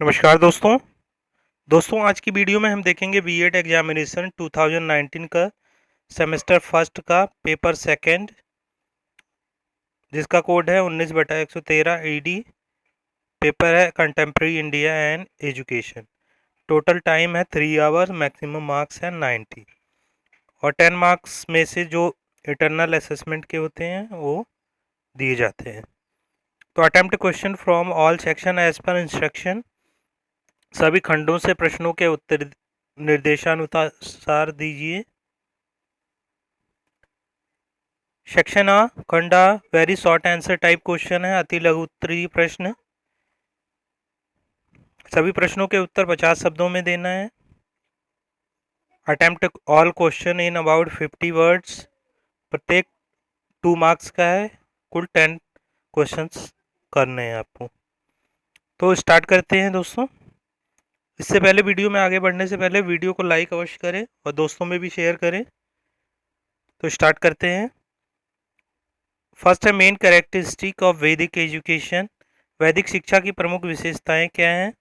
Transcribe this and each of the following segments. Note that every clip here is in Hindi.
नमस्कार दोस्तों आज की वीडियो में हम देखेंगे बीएड एग्जामिनेशन 2019 का सेमेस्टर फर्स्ट का पेपर सेकंड, जिसका कोड है 19/113 ईडी। पेपर है contemporary India and education. Total time है 3 आवर, मैक्सिमम मार्क्स है 90 और 10 मार्क्स में से जो इंटरनल असेसमेंट के होते हैं वो दिए जाते हैं। तो attempt question from all section as per instruction. सभी खंडों से प्रश्नों के उत्तर निर्देशानुसार दीजिए। सेक्शन आ, खंड आ, very short answer type question है, अति लघु उत्तरीय प्रश्न। सभी प्रश्नों के उत्तर 50 शब्दों में देना है। Attempt all question in about 50 words. प्रत्येक 2 मार्क्स का है। कुल 10 क्वेश्चंस करने हैं आपको। तो स्टार्ट करते हैं दोस्तों। इससे पहले, वीडियो में आगे बढ़ने से पहले वीडियो को लाइक अवश्य करें और दोस्तों में भी शेयर करें। तो स्टार्ट करते हैं। फर्स्ट है main characteristic of Vedic education. वैदिक शिक्षा की प्रमुख विशेषताएं क्या हैं।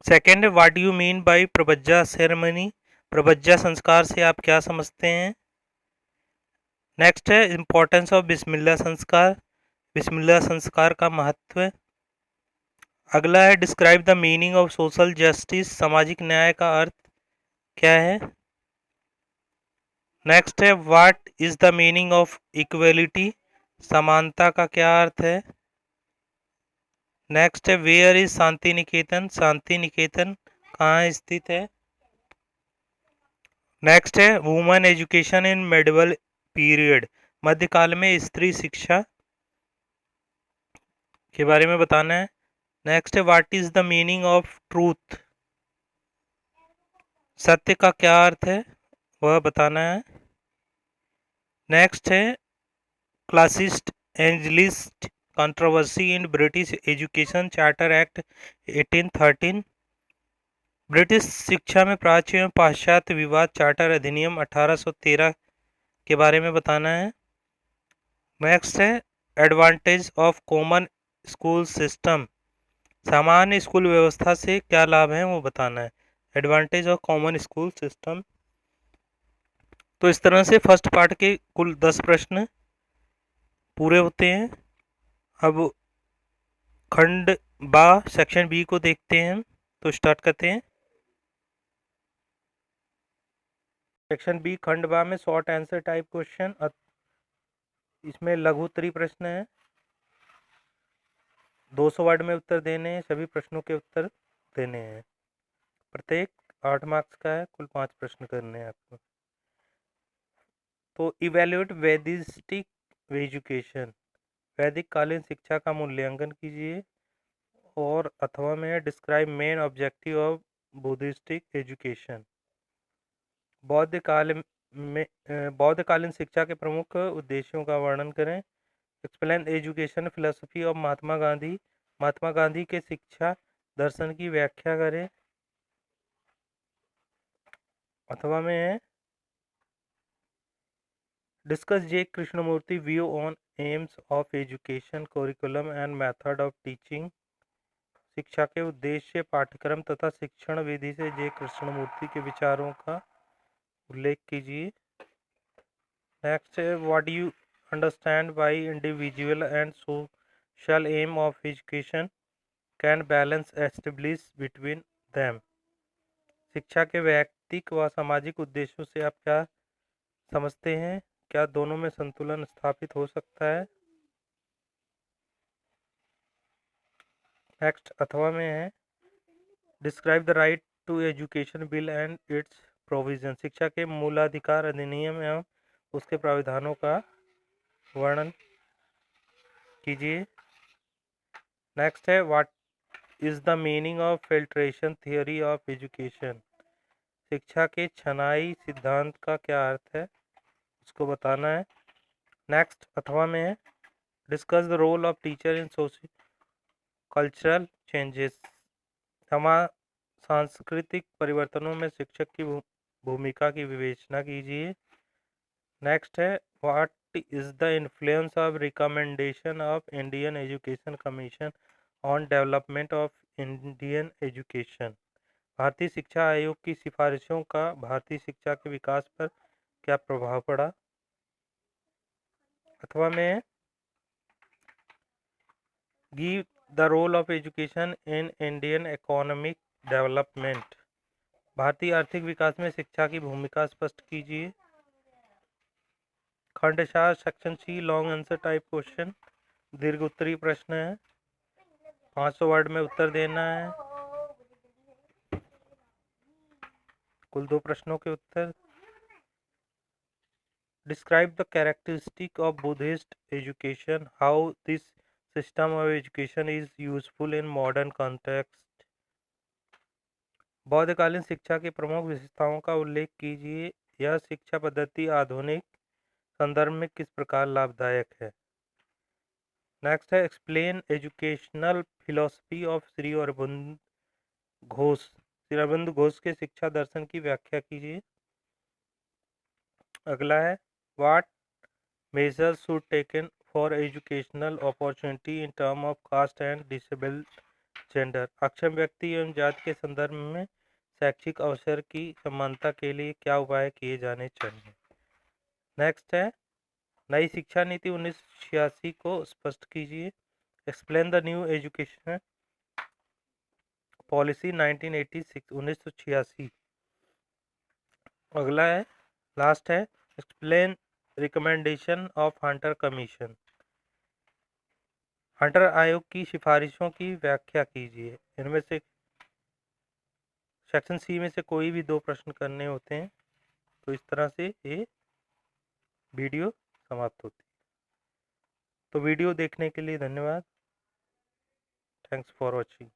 सेकेंड है what you mean by Pabbajja ceremony. प्रबज्जा संस्कार से आप क्या समझते हैं। नेक्स्ट है इम्पोर्टेंस ऑफ बिस्मिल्लाह संस्कार। बिस्मिल्लाह संस्कार का महत्व। अगला है describe the meaning of social justice. सामाजिक न्याय का अर्थ क्या है। नेक्स्ट है what is the meaning of equality. समानता का क्या अर्थ है। नेक्स्ट है वेयर इज शांति निकेतन। शांति निकेतन कहाँ स्थित है। नेक्स्ट है women education in medieval period. मध्यकाल में स्त्री शिक्षा के बारे में बताना है। नेक्स्ट है what is the meaning of truth. सत्य का क्या अर्थ है वह बताना है। नेक्स्ट है classist evangelist controversy in British education charter act 1813। British शिक्षा में प्राच्य एवं पाश्चात्य विवाद चार्टर अधिनियम 1813 के बारे में बताना है। नेक्स्ट है advantage of common school system. सामान्य स्कूल व्यवस्था से क्या लाभ है वो बताना है। Advantage of common school system. तो इस तरह से फर्स्ट पार्ट के कुल 10 प्रश्न पूरे होते हैं। अब खंड बा सेक्शन बी को देखते हैं। तो स्टार्ट करते हैं। सेक्शन बी खंड बा में शॉर्ट आंसर टाइप क्वेश्चन। इसमें लघु उत्तरीय प्रश्न है। 200 वर्ड में उत्तर देने हैं। सभी प्रश्नों के उत्तर देने हैं। प्रत्येक 8 मार्क्स का है। कुल 5 प्रश्न करने हैं आपको। तो इवेल्युएट वैदिस्टिक एजुकेशन। वैदिक कालीन शिक्षा का मूल्यांकन कीजिए। और अथवा में describe main objective of Buddhistic education. बौद्ध काल में बौद्धकालीन शिक्षा के प्रमुख उद्देश्यों का वर्णन करें। Explain education philosophy of Mahatma Gandhi. Mahatma Gandhi के शिक्षा दर्शन की व्याख्या करें। अथवा में है discuss J Krishnamurti view on aims of education curriculum and method of teaching. शिक्षा के उद्देश्य पाठ्यक्रम तथा शिक्षण विधि से जे कृष्णमूर्ति के विचारों का उल्लेख कीजिए। नेक्स्ट है what you understand by individual and social aim of education can balance establish between them. शिक्षा के वैयक्तिक व सामाजिक उद्देश्यों से आप क्या समझते हैं। क्या दोनों में संतुलन स्थापित हो सकता है। नेक्स्ट अथवा में है describe the right to education bill and its provision. शिक्षा के मूलाधिकार अधिनियम एवं उसके प्रावधानों का वर्णन कीजिए। नेक्स्ट है what is the meaning of filtration theory of education. शिक्षा के छनाई सिद्धांत का क्या अर्थ है उसको बताना है। नेक्स्ट अथवा में है discuss the role of teacher in social cultural changes. सांस्कृतिक परिवर्तनों में शिक्षक की भूमिका की विवेचना कीजिए। नेक्स्ट है what is the influence of recommendation of Indian education commission on development of Indian education. भारतीय शिक्षा आयोग की सिफारिशों का भारतीय शिक्षा के विकास पर क्या प्रभाव पड़ा। अथवा में give the role of education in Indian economic development. भारतीय आर्थिक विकास में शिक्षा की भूमिका स्पष्ट कीजिए। खंड 4 section C long answer type question, दीर्घ उत्तरीय प्रश्न है, 500 वर्ड में उत्तर देना है। कुल 2 प्रश्नों के उत्तर। Describe the characteristic of Buddhist education, how this system of education is useful in modern context. बौद्धकालीन शिक्षा की प्रमुख विशेषताओं का उल्लेख कीजिए। यह शिक्षा पद्धति आधुनिक संदर्भ में किस प्रकार लाभदायक है। नेक्स्ट है explain educational philosophy of Shri Aurobindo Ghosh. Shri Aurobindo Ghosh के शिक्षा दर्शन की व्याख्या कीजिए। अगला है what measures should taken for educational opportunity in term of caste and disabled gender. अक्षम व्यक्ति एवं जाति के संदर्भ में शैक्षिक अवसर की समानता के लिए क्या उपाय किए जाने चाहिए। नेक्स्ट है नई शिक्षा नीति 1986 को स्पष्ट कीजिए। Explain the new education policy 1986। अगला है लास्ट है explain recommendation of Hunter commission. Hunter आयोग की सिफारिशों की व्याख्या कीजिए। इनमें से सेक्शन सी में से कोई भी 2 प्रश्न करने होते हैं। तो इस तरह से ये वीडियो समाप्त होती है। तो वीडियो देखने के लिए धन्यवाद। Thanks for watching.